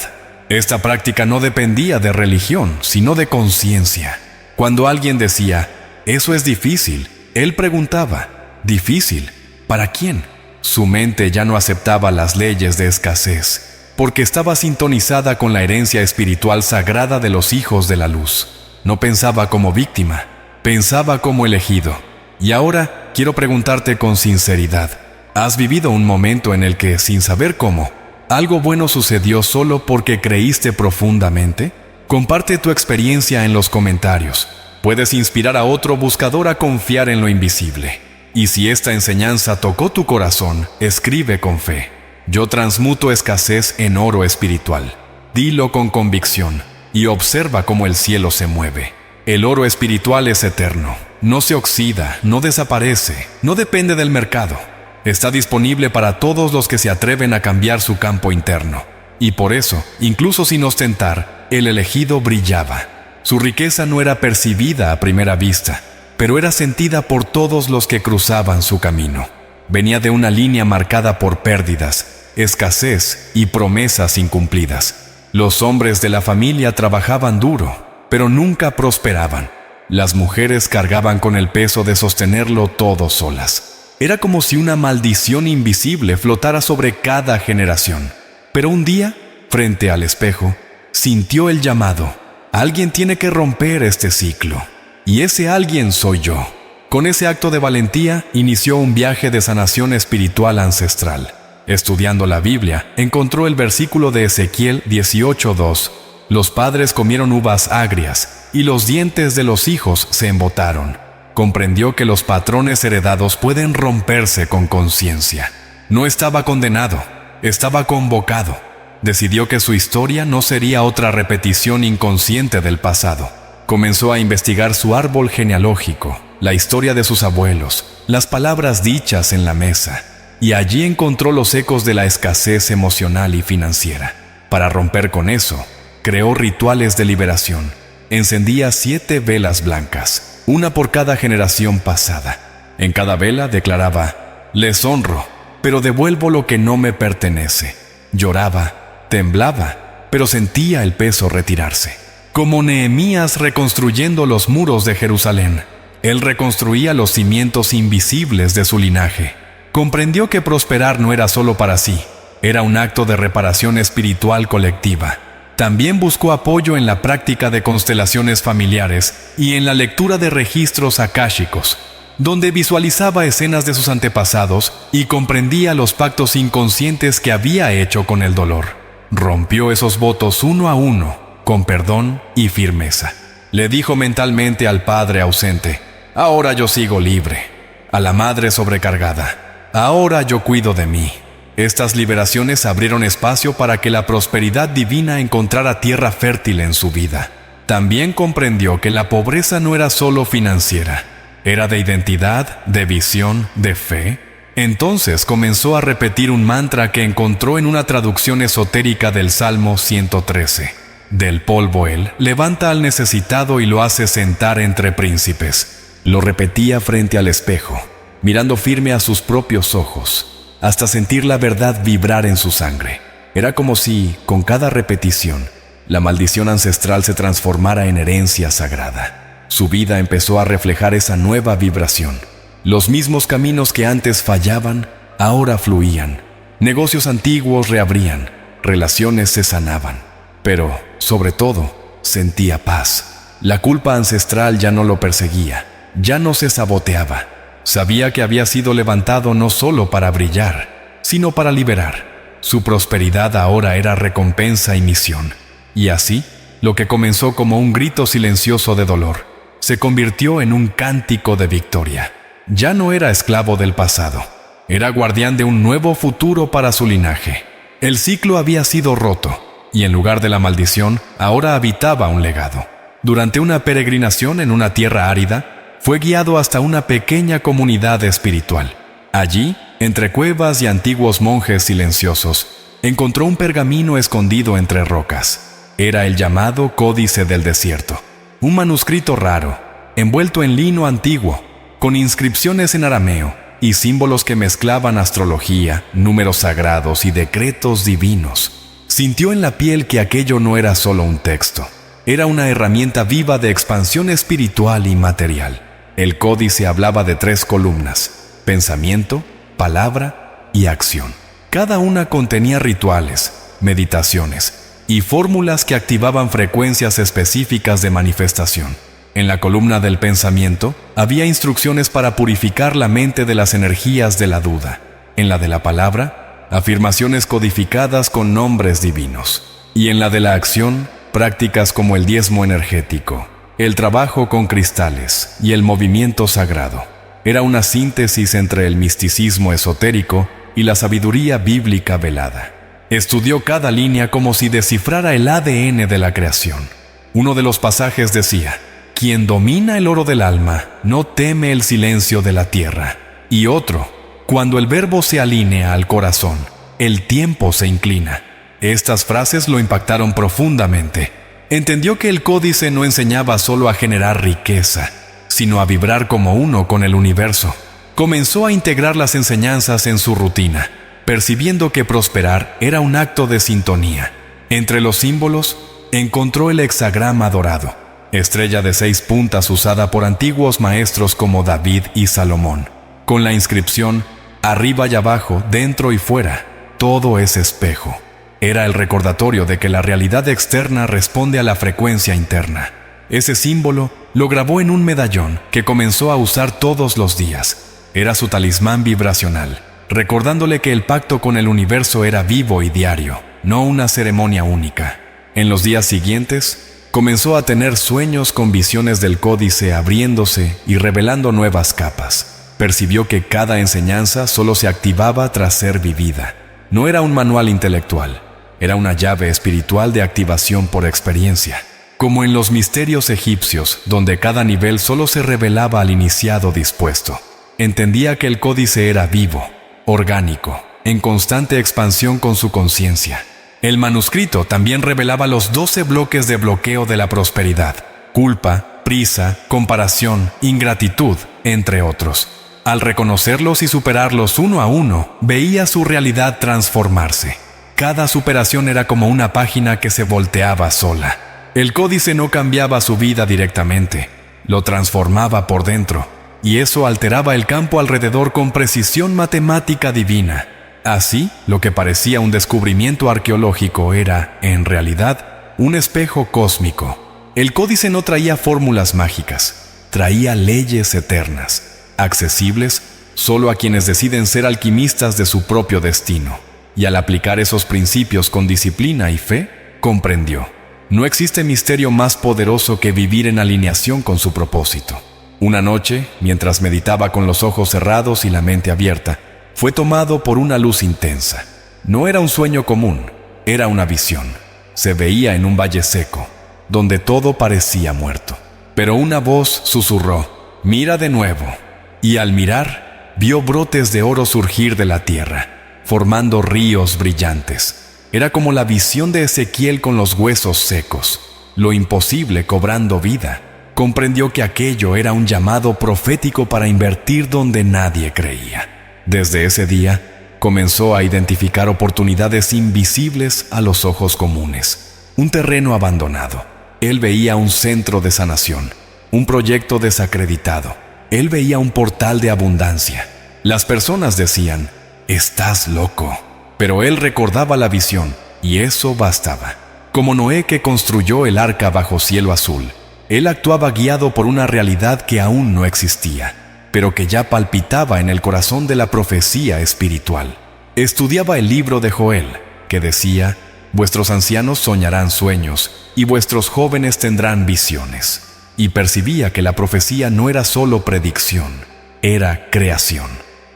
Esta práctica no dependía de religión, sino de conciencia. Cuando alguien decía, eso es difícil, él preguntaba, ¿difícil? ¿Para quién? Su mente ya no aceptaba las leyes de escasez, porque estaba sintonizada con la herencia espiritual sagrada de los hijos de la luz. No pensaba como víctima, pensaba como elegido. Y ahora quiero preguntarte con sinceridad, ¿has vivido un momento en el que, sin saber cómo, algo bueno sucedió solo porque creíste profundamente? Comparte tu experiencia en los comentarios. Puedes inspirar a otro buscador a confiar en lo invisible. Y si esta enseñanza tocó tu corazón, escribe con fe. Yo transmuto escasez en oro espiritual. Dilo con convicción y observa cómo el cielo se mueve. El oro espiritual es eterno. No se oxida, no desaparece, no depende del mercado. Está disponible para todos los que se atreven a cambiar su campo interno. Y por eso, incluso sin ostentar, el elegido brillaba. Su riqueza no era percibida a primera vista, pero era sentida por todos los que cruzaban su camino. Venía de una línea marcada por pérdidas, escasez y promesas incumplidas. Los hombres de la familia trabajaban duro, pero nunca prosperaban. Las mujeres cargaban con el peso de sostenerlo todo solas. Era como si una maldición invisible flotara sobre cada generación. Pero un día, frente al espejo, sintió el llamado. Alguien tiene que romper este ciclo. Y ese alguien soy yo. Con ese acto de valentía, inició un viaje de sanación espiritual ancestral. Estudiando la Biblia, encontró el versículo de Ezequiel 18:2. Los padres comieron uvas agrias, y los dientes de los hijos se embotaron. Comprendió que los patrones heredados pueden romperse con conciencia. No estaba condenado, estaba convocado. Decidió que su historia no sería otra repetición inconsciente del pasado. Comenzó a investigar su árbol genealógico, la historia de sus abuelos, las palabras dichas en la mesa, y allí encontró los ecos de la escasez emocional y financiera. Para romper con eso, creó rituales de liberación. Encendía 7 velas blancas, una por cada generación pasada. En cada vela declaraba: les honro, pero devuelvo lo que no me pertenece. Lloraba, temblaba, pero sentía el peso retirarse. Como Nehemías reconstruyendo los muros de Jerusalén, él reconstruía los cimientos invisibles de su linaje. Comprendió que prosperar no era solo para sí, era un acto de reparación espiritual colectiva. También buscó apoyo en la práctica de constelaciones familiares y en la lectura de registros akáshicos, donde visualizaba escenas de sus antepasados y comprendía los pactos inconscientes que había hecho con el dolor. Rompió esos votos uno a uno, con perdón y firmeza. Le dijo mentalmente al padre ausente: ahora yo sigo libre. A la madre sobrecargada: ahora yo cuido de mí. Estas liberaciones abrieron espacio para que la prosperidad divina encontrara tierra fértil en su vida. También comprendió que la pobreza no era solo financiera, era de identidad, de visión, de fe. Entonces comenzó a repetir un mantra que encontró en una traducción esotérica del Salmo 113. Del polvo él levanta al necesitado y lo hace sentar entre príncipes. Lo repetía frente al espejo, mirando firme a sus propios ojos, hasta sentir la verdad vibrar en su sangre. Era como si, con cada repetición, la maldición ancestral se transformara en herencia sagrada. Su vida empezó a reflejar esa nueva vibración. Los mismos caminos que antes fallaban, ahora fluían. Negocios antiguos reabrían, relaciones se sanaban. Pero, sobre todo, sentía paz. La culpa ancestral ya no lo perseguía, ya no se saboteaba. Sabía que había sido levantado no solo para brillar, sino para liberar. Su prosperidad ahora era recompensa y misión. Y así, lo que comenzó como un grito silencioso de dolor, se convirtió en un cántico de victoria. Ya no era esclavo del pasado, era guardián de un nuevo futuro para su linaje. El ciclo había sido roto, y en lugar de la maldición, ahora habitaba un legado. Durante una peregrinación en una tierra árida, fue guiado hasta una pequeña comunidad espiritual. Allí, entre cuevas y antiguos monjes silenciosos, encontró un pergamino escondido entre rocas. Era el llamado Códice del Desierto, un manuscrito raro, envuelto en lino antiguo, con inscripciones en arameo y símbolos que mezclaban astrología, números sagrados y decretos divinos. Sintió en la piel que aquello no era solo un texto, era una herramienta viva de expansión espiritual y material. El códice hablaba de 3 columnas: pensamiento, palabra y acción. Cada una contenía rituales, meditaciones y fórmulas que activaban frecuencias específicas de manifestación. En la columna del pensamiento había instrucciones para purificar la mente de las energías de la duda. En la de la palabra, afirmaciones codificadas con nombres divinos. Y en la de la acción, prácticas como el diezmo energético, el trabajo con cristales y el movimiento sagrado. Era una síntesis entre el misticismo esotérico y la sabiduría bíblica velada. Estudió cada línea como si descifrara el ADN de la creación. Uno de los pasajes decía: quien domina el oro del alma no teme el silencio de la tierra. Y otro: cuando el verbo se alinea al corazón, el tiempo se inclina. Estas frases lo impactaron profundamente. Entendió que el códice no enseñaba solo a generar riqueza, sino a vibrar como uno con el universo. Comenzó a integrar las enseñanzas en su rutina, percibiendo que prosperar era un acto de sintonía. Entre los símbolos, encontró el hexagrama dorado, estrella de 6 puntas usada por antiguos maestros como David y Salomón, con la inscripción: arriba y abajo, dentro y fuera, todo es espejo. Era el recordatorio de que la realidad externa responde a la frecuencia interna. Ese símbolo lo grabó en un medallón que comenzó a usar todos los días. Era su talismán vibracional, recordándole que el pacto con el universo era vivo y diario, no una ceremonia única. En los días siguientes, comenzó a tener sueños con visiones del códice abriéndose y revelando nuevas capas. Percibió que cada enseñanza solo se activaba tras ser vivida. No era un manual intelectual, era una llave espiritual de activación por experiencia. Como en los misterios egipcios, donde cada nivel solo se revelaba al iniciado dispuesto. Entendía que el códice era vivo, orgánico, en constante expansión con su conciencia. El manuscrito también revelaba los 12 bloques de bloqueo de la prosperidad: culpa, prisa, comparación, ingratitud, entre otros. Al reconocerlos y superarlos uno a uno, veía su realidad transformarse. Cada superación era como una página que se volteaba sola. El códice no cambiaba su vida directamente, lo transformaba por dentro, y eso alteraba el campo alrededor con precisión matemática divina. Así, lo que parecía un descubrimiento arqueológico era, en realidad, un espejo cósmico. El códice no traía fórmulas mágicas, traía leyes eternas, accesibles solo a quienes deciden ser alquimistas de su propio destino. Y al aplicar esos principios con disciplina y fe, comprendió: no existe misterio más poderoso que vivir en alineación con su propósito. Una noche, mientras meditaba con los ojos cerrados y la mente abierta, fue tomado por una luz intensa. No era un sueño común, era una visión. Se veía en un valle seco, donde todo parecía muerto. Pero una voz susurró: «Mira de nuevo». Y al mirar, vio brotes de oro surgir de la tierra, formando ríos brillantes. Era como la visión de Ezequiel con los huesos secos, lo imposible cobrando vida. Comprendió que aquello era un llamado profético para invertir donde nadie creía. Desde ese día, comenzó a identificar oportunidades invisibles a los ojos comunes. Un terreno abandonado. Él veía un centro de sanación, un proyecto desacreditado. Él veía un portal de abundancia. Las personas decían: «Estás loco». Pero él recordaba la visión, y eso bastaba. Como Noé, que construyó el arca bajo cielo azul, él actuaba guiado por una realidad que aún no existía, pero que ya palpitaba en el corazón de la profecía espiritual. Estudiaba el libro de Joel, que decía: «Vuestros ancianos soñarán sueños, y vuestros jóvenes tendrán visiones». Y percibía que la profecía no era solo predicción, era creación.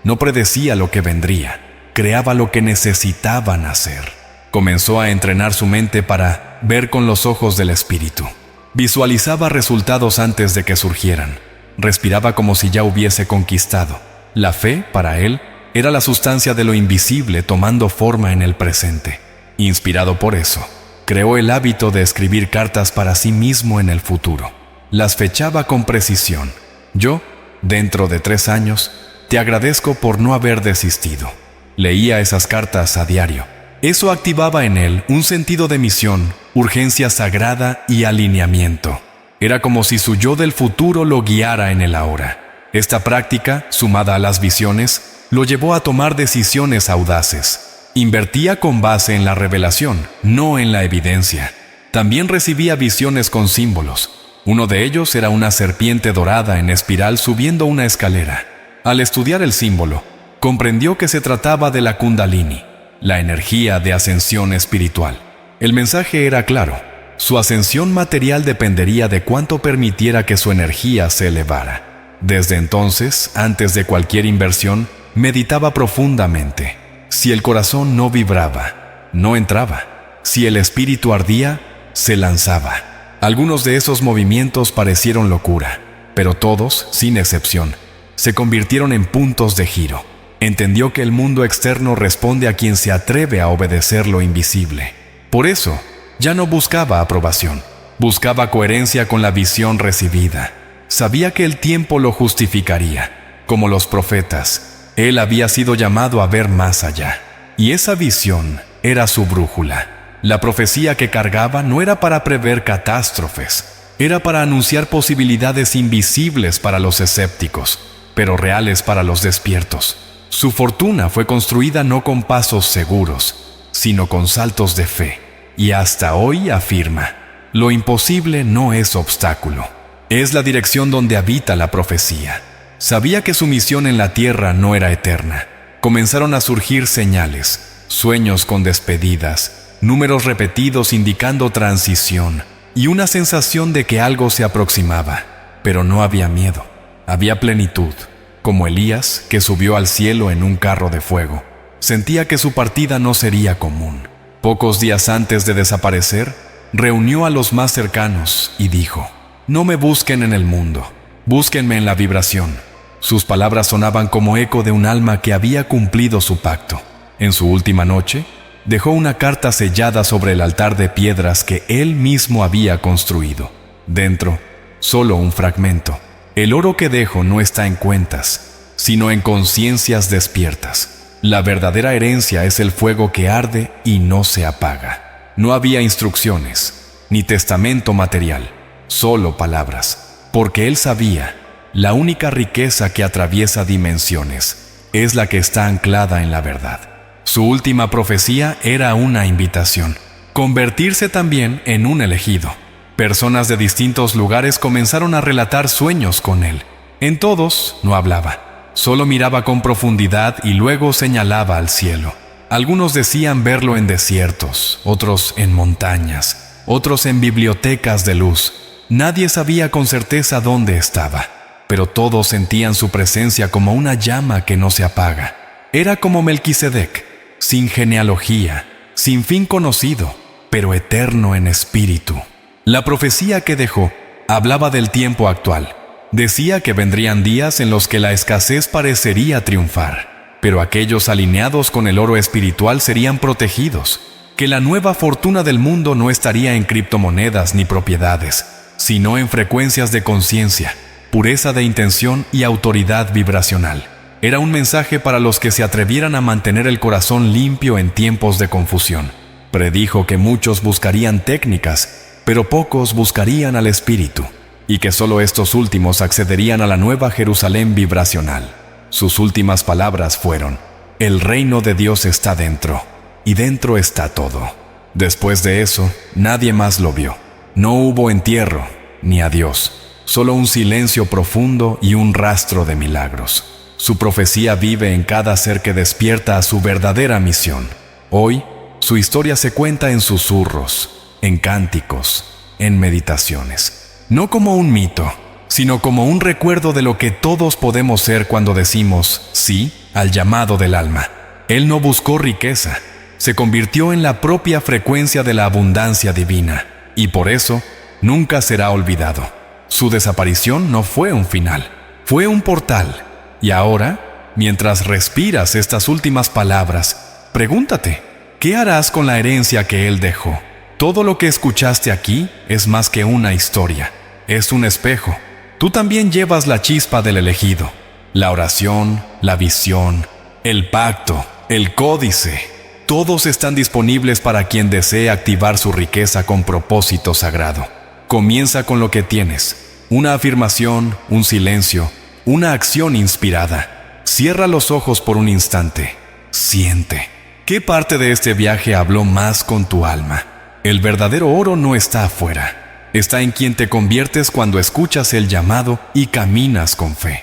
No predecía lo que vendría, creaba lo que necesitaban hacer. Comenzó a entrenar su mente para ver con los ojos del espíritu. Visualizaba resultados antes de que surgieran. Respiraba como si ya hubiese conquistado. La fe, para él, era la sustancia de lo invisible tomando forma en el presente. Inspirado por eso, creó el hábito de escribir cartas para sí mismo en el futuro. Las fechaba con precisión. «Yo, dentro de 3 años, te agradezco por no haber desistido». Leía esas cartas a diario. Eso activaba en él un sentido de misión, urgencia sagrada y alineamiento. Era como si su yo del futuro lo guiara en el ahora. Esta práctica, sumada a las visiones, lo llevó a tomar decisiones audaces. Invertía con base en la revelación, no en la evidencia. También recibía visiones con símbolos. Uno de ellos era una serpiente dorada en espiral subiendo una escalera. Al estudiar el símbolo, comprendió que se trataba de la Kundalini, la energía de ascensión espiritual. El mensaje era claro: su ascensión material dependería de cuánto permitiera que su energía se elevara. Desde entonces, antes de cualquier inversión, meditaba profundamente. Si el corazón no vibraba, no entraba. Si el espíritu ardía, se lanzaba. Algunos de esos movimientos parecieron locura, pero todos, sin excepción, se convirtieron en puntos de giro. Entendió que el mundo externo responde a quien se atreve a obedecer lo invisible. Por eso, ya no buscaba aprobación, buscaba coherencia con la visión recibida. Sabía que el tiempo lo justificaría. Como los profetas, él había sido llamado a ver más allá. Y esa visión era su brújula. La profecía que cargaba no era para prever catástrofes, era para anunciar posibilidades invisibles para los escépticos, pero reales para los despiertos. Su fortuna fue construida no con pasos seguros, sino con saltos de fe. Y hasta hoy afirma: lo imposible no es obstáculo. Es la dirección donde habita la profecía. Sabía que su misión en la tierra no era eterna. Comenzaron a surgir señales, sueños con despedidas, números repetidos indicando transición y una sensación de que algo se aproximaba. Pero no había miedo, había plenitud, como Elías, que subió al cielo en un carro de fuego. Sentía que su partida no sería común. Pocos días antes de desaparecer, reunió a los más cercanos y dijo: no me busquen en el mundo, búsquenme en la vibración. Sus palabras sonaban como eco de un alma que había cumplido su pacto. En su última noche, dejó una carta sellada sobre el altar de piedras que él mismo había construido. Dentro, solo un fragmento: el oro que dejo no está en cuentas, sino en conciencias despiertas. La verdadera herencia es el fuego que arde y no se apaga. No había instrucciones, ni testamento material, solo palabras, porque él sabía: la única riqueza que atraviesa dimensiones es la que está anclada en la verdad. Su última profecía era una invitación: convertirse también en un elegido. Personas de distintos lugares comenzaron a relatar sueños con él. En todos no hablaba, solo miraba con profundidad y luego señalaba al cielo. Algunos decían verlo en desiertos, otros en montañas, otros en bibliotecas de luz. Nadie sabía con certeza dónde estaba, pero todos sentían su presencia como una llama que no se apaga. Era como Melquisedec, sin genealogía, sin fin conocido, pero eterno en espíritu. La profecía que dejó hablaba del tiempo actual. Decía que vendrían días en los que la escasez parecería triunfar, pero aquellos alineados con el oro espiritual serían protegidos, que la nueva fortuna del mundo no estaría en criptomonedas ni propiedades, sino en frecuencias de conciencia, pureza de intención y autoridad vibracional. Era un mensaje para los que se atrevieran a mantener el corazón limpio en tiempos de confusión. Predijo que muchos buscarían técnicas, pero pocos buscarían al Espíritu, y que solo estos últimos accederían a la nueva Jerusalén vibracional. Sus últimas palabras fueron: el reino de Dios está dentro, y dentro está todo. Después de eso, nadie más lo vio. No hubo entierro, ni adiós, solo un silencio profundo y un rastro de milagros. Su profecía vive en cada ser que despierta a su verdadera misión. Hoy, su historia se cuenta en susurros, en cánticos, en meditaciones. No como un mito, sino como un recuerdo de lo que todos podemos ser cuando decimos sí al llamado del alma. Él no buscó riqueza, se convirtió en la propia frecuencia de la abundancia divina, y por eso nunca será olvidado. Su desaparición no fue un final, fue un portal. Y ahora, mientras respiras estas últimas palabras, pregúntate: ¿qué harás con la herencia que él dejó? Todo lo que escuchaste aquí es más que una historia, es un espejo. Tú también llevas la chispa del elegido, la oración, la visión, el pacto, el códice. Todos están disponibles para quien desee activar su riqueza con propósito sagrado. Comienza con lo que tienes: una afirmación, un silencio, una acción inspirada. Cierra los ojos por un instante. Siente. ¿Qué parte de este viaje habló más con tu alma? El verdadero oro no está afuera. Está en quien te conviertes cuando escuchas el llamado y caminas con fe.